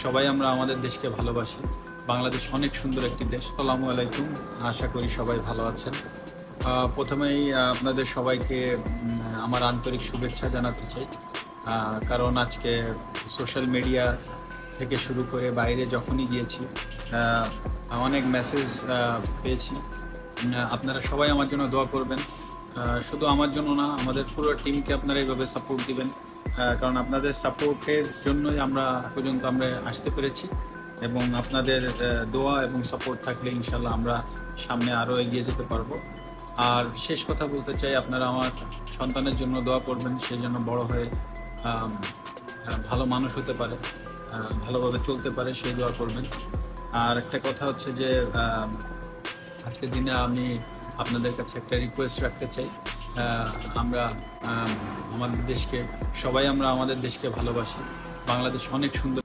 সবাই আমরা আমাদের দেশকে ভালোবাসি। বাংলাদেশ অনেক সুন্দর একটি দেশ। আসসালামু আলাইকুম, আশা করি সবাই ভালো আছেন। প্রথমেই আপনাদের সবাইকে আমার আন্তরিক শুভেচ্ছা জানাতে চাই। কারণ আজকে সোশ্যাল মিডিয়া থেকে শুরু করে বাইরে যখনই গিয়েছি অনেক মেসেজ পেয়েছি। আপনারা সবাই আমার জন্য দোয়া করবেন। শুধু আমার জন্য না, আমাদের পুরো টিমকে আপনারা এইভাবে সাপোর্ট দিবেন। কারণ আপনাদের সাপোর্টের জন্যই আমরা পর্যন্ত আমরা আসতে পেরেছি, এবং আপনাদের দোয়া এবং সাপোর্ট থাকলে ইনশাল্লাহ আমরা সামনে আরও এগিয়ে যেতে পারবো। আর শেষ কথা বলতে চাই, আপনারা আমার সন্তানের জন্য দোয়া করবেন, সেই জন্য বড় হয়ে ভালো মানুষ হতে পারে, ভালোভাবে চলতে পারে, সেই দোয়া করবেন। আর একটা কথা হচ্ছে যে আজকের দিনে আমি আপনাদের কাছে একটা রিকোয়েস্ট রাখতে চাই। আমরা আমাদের দেশকে সবাই আমরা আমাদের দেশকে ভালোবাসি। বাংলাদেশ অনেক সুন্দর।